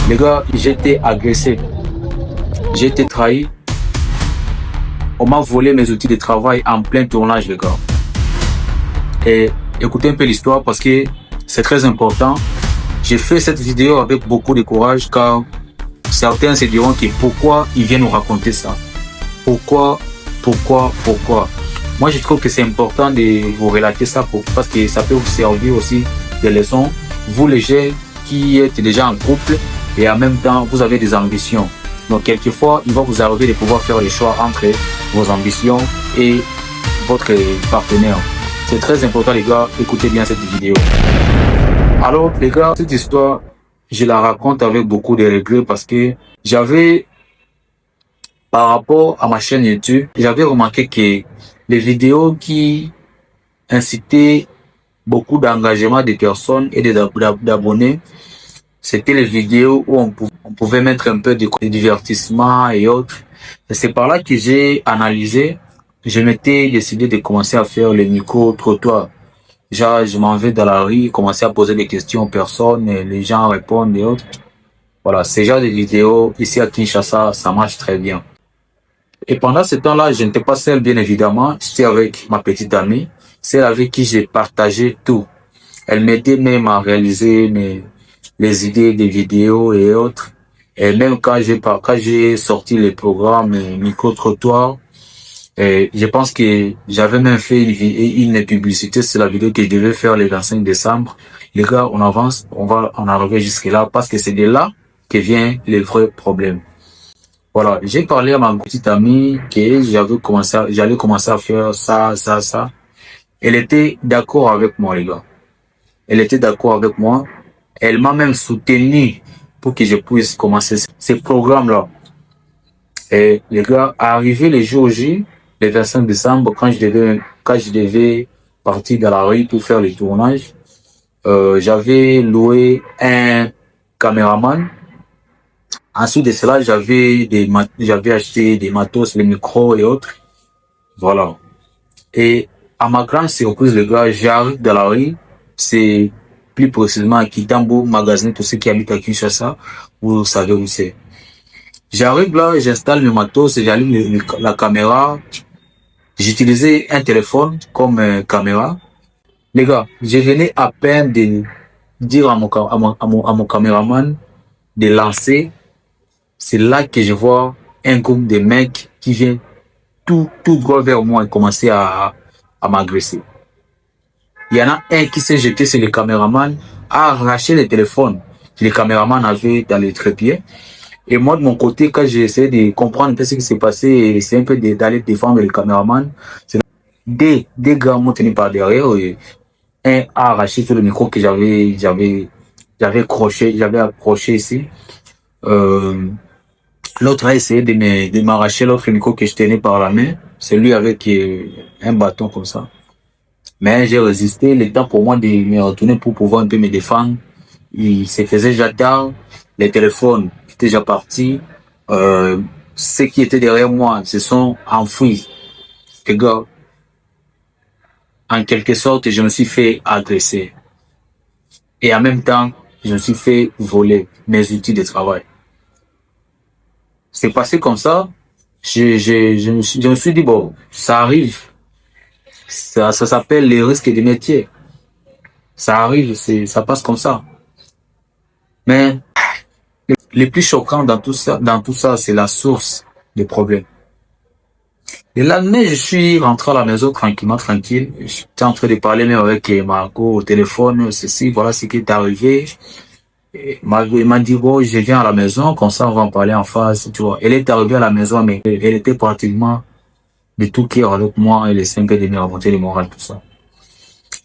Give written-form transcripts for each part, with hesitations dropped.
Les gars, j'ai été agressé, j'ai été trahi. On m'a volé mes outils de travail en plein tournage, les gars. Et écoutez un peu l'histoire parce que c'est très important. J'ai fait cette vidéo avec beaucoup de courage car certains se diront que pourquoi il vient nous raconter ça. Pourquoi. Moi, je trouve que c'est important de vous relater ça parce que ça peut vous servir aussi de leçons. Vous, les jeunes qui êtes déjà en couple et en même temps, vous avez des ambitions. Donc, quelquefois, il va vous arriver de pouvoir faire les choix entre vos ambitions et votre partenaire. C'est très important, les gars. Écoutez bien cette vidéo. Alors, les gars, cette histoire, je la raconte avec beaucoup de regrets parce que par rapport à ma chaîne YouTube, j'avais remarqué que les vidéos qui incitaient beaucoup d'engagement des personnes et d'abonnés, c'était les vidéos où on pouvait mettre un peu de divertissement et autres. Et c'est par là que j'ai analysé. Je m'étais décidé de commencer à faire le micro-trottoir. Genre, je m'en vais dans la rue, commencer à poser des questions aux personnes, et les gens répondent et autres. Voilà, ce genre de vidéos, ici à Kinshasa, ça marche très bien. Et pendant ce temps-là, je n'étais pas seul, bien évidemment. J'étais avec ma petite amie, celle avec qui j'ai partagé tout. Elle m'aidait même à réaliser les idées des vidéos et autres. Et même quand j'ai sorti le programme micro-trottoir, je pense que j'avais même fait une publicité sur la vidéo que je devais faire le 25 décembre. Les gars, on avance, on arrive jusque là parce que c'est de là que vient le vrai problème. Voilà, j'ai parlé à ma petite amie que j'allais commencer à faire ça. Elle était d'accord avec moi, les gars. Elle était d'accord avec moi. Elle m'a même soutenu pour que je puisse commencer ces programmes-là. Et les gars, arrivé le jour J, le 25 décembre, quand je devais partir dans la rue pour faire le tournage, j'avais loué un caméraman. Ensuite de cela, j'avais acheté des matos, les micros et autres. Voilà. Et à ma grande surprise, les gars, j'arrive dans la rue. C'est plus précisément à Kitambo, magasin, tous ceux qui habitent à Kinshasa, vous savez où c'est. J'arrive là, j'installe le matos, j'allume la caméra. J'utilisais un téléphone comme caméra. Les gars, je venais à peine de dire à mon caméraman de lancer. C'est là que je vois un groupe de mecs qui vient tout droit vers moi et commencer à m'agresser. Il y en a un qui s'est jeté sur le caméraman, a arraché le téléphone que le caméraman avait dans le trépied. Et moi, de mon côté, quand j'ai essayé de comprendre un peu ce qui s'est passé et essayer un peu d'aller défendre le caméraman, des gars m'ont tenu par derrière et un a arraché tout le micro que j'avais accroché ici. L'autre a essayé de m'arracher l'autre micro que je tenais par la main. C'est lui avec un bâton comme ça. Mais j'ai résisté. Le temps pour moi de me retourner pour pouvoir un peu me défendre. Il se faisait déjà tard. Les téléphones étaient déjà partis. Ceux qui étaient derrière moi se sont enfuis. Les gars, en quelque sorte, je me suis fait agresser. Et en même temps, je me suis fait voler mes outils de travail. C'est passé comme ça. Je me suis dit, bon, ça arrive. Ça s'appelle les risques des métiers. Ça arrive, ça passe comme ça. Mais le plus choquant dans tout ça, c'est la source des problèmes. Le lendemain, je suis rentré à la maison tranquille. J'étais en train de parler même avec Marco au téléphone, ceci, voilà ce qui est arrivé. Il m'a dit, bon, je viens à la maison, comme ça on va en parler en face, tu vois. Elle est arrivée à la maison, mais elle était pratiquement de tout cœur avec moi, elle essaie un peu de me remonter le moral, tout ça.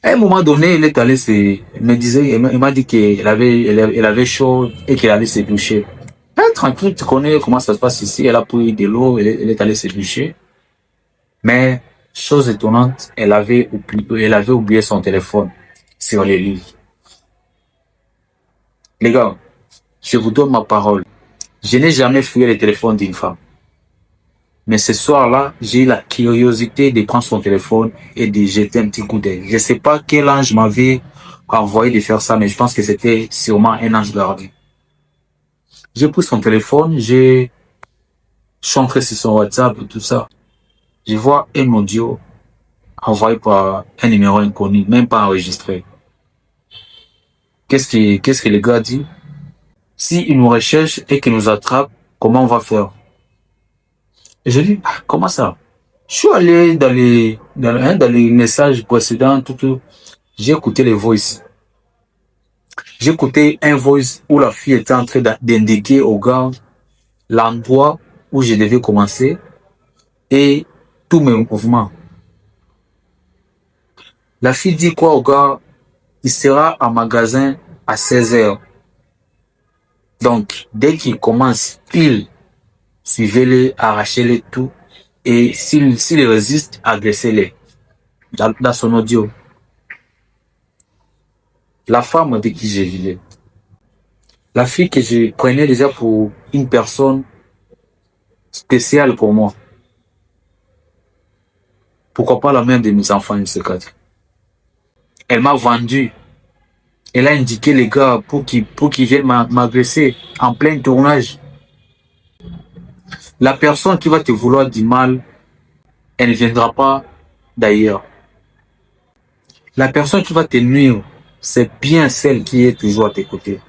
À un moment donné, elle est allée elle m'a dit qu'elle avait chaud et qu'elle allait se doucher. Tranquille, tu connais comment ça se passe ici, elle a pris de l'eau, elle est allée se doucher. Mais, chose étonnante, elle avait oublié son téléphone sur le lit. Les gars, je vous donne ma parole. Je n'ai jamais fouillé le téléphone d'une femme. Mais ce soir-là, j'ai eu la curiosité de prendre son téléphone et de jeter un petit coup d'œil. Je ne sais pas quel ange m'avait envoyé de faire ça, mais je pense que c'était sûrement un ange gardien. J'ai pris son téléphone, je suis entré sur son WhatsApp et tout ça. Je vois un audio envoyé par un numéro inconnu, même pas enregistré. Qu'est-ce que le gars dit? Si il nous recherche et qu'il nous attrape, comment on va faire? Et je dis, ah, comment ça? Je suis allé dans les messages précédents, tout. J'ai écouté les voices. J'ai écouté un voice où la fille était en train d'indiquer au gars l'endroit où je devais commencer et tous mes mouvements. La fille dit quoi au gars? Il sera en magasin à 16 heures. Donc, dès qu'il commence, pile, suivez-les, arrachez-les tout. Et s'il résiste, agressez-les. Dans son audio. La femme avec qui je vivais. La fille que je prenais déjà pour une personne spéciale pour moi. Pourquoi pas la mère de mes enfants, une secrète. Elle m'a vendu. Elle a indiqué les gars pour qu'ils viennent m'agresser en plein tournage. La personne qui va te vouloir du mal, elle ne viendra pas d'ailleurs. La personne qui va te nuire, c'est bien celle qui est toujours à tes côtés.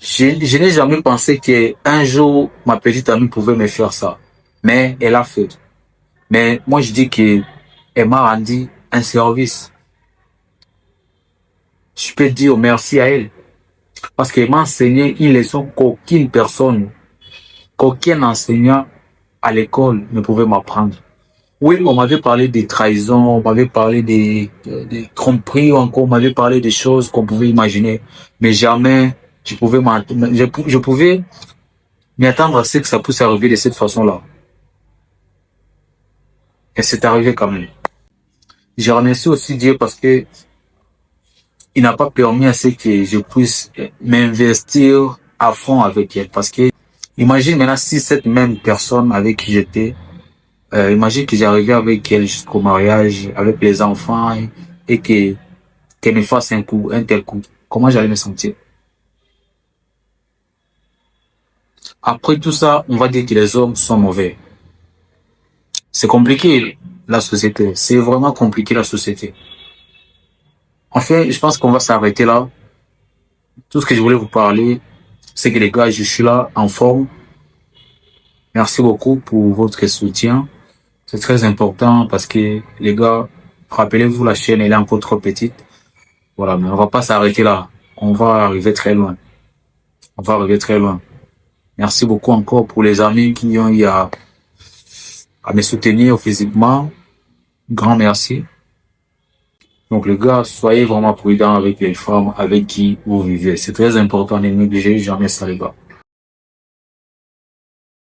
Je n'ai jamais pensé qu'un jour, ma petite amie pouvait me faire ça. Mais elle a fait. Mais moi, je dis qu'elle m'a rendu un service. Je peux dire merci à elle. Parce qu'elle m'a enseigné une leçon qu'aucune personne, qu'aucun enseignant à l'école ne pouvait m'apprendre. Oui, on m'avait parlé des trahisons, on m'avait parlé des tromperies, encore on m'avait parlé des choses qu'on pouvait imaginer. Mais jamais je pouvais m'y attendre à ce que ça puisse arriver de cette façon-là. Et c'est arrivé quand même. Je remercie aussi Dieu parce que il n'a pas permis à ce que je puisse m'investir à fond avec elle. Parce que, imagine maintenant si cette même personne avec qui j'étais, imagine que j'arrivais avec elle jusqu'au mariage, avec les enfants, et qu'elle me fasse un tel coup. Comment j'allais me sentir? Après tout ça, on va dire que les hommes sont mauvais. C'est compliqué, la société. C'est vraiment compliqué, la société. En fait, je pense qu'on va s'arrêter là. Tout ce que je voulais vous parler, c'est que les gars, je suis là, en forme. Merci beaucoup pour votre soutien. C'est très important parce que, les gars, rappelez-vous, la chaîne, elle est encore trop petite. Voilà, mais on va pas s'arrêter là. On va arriver très loin. On va arriver très loin. Merci beaucoup encore pour les amis qui ont eu à me soutenir physiquement. Grand merci. Donc, les gars, soyez vraiment prudents avec les femmes avec qui vous vivez. C'est très important. Ne négligez jamais ça, les gars.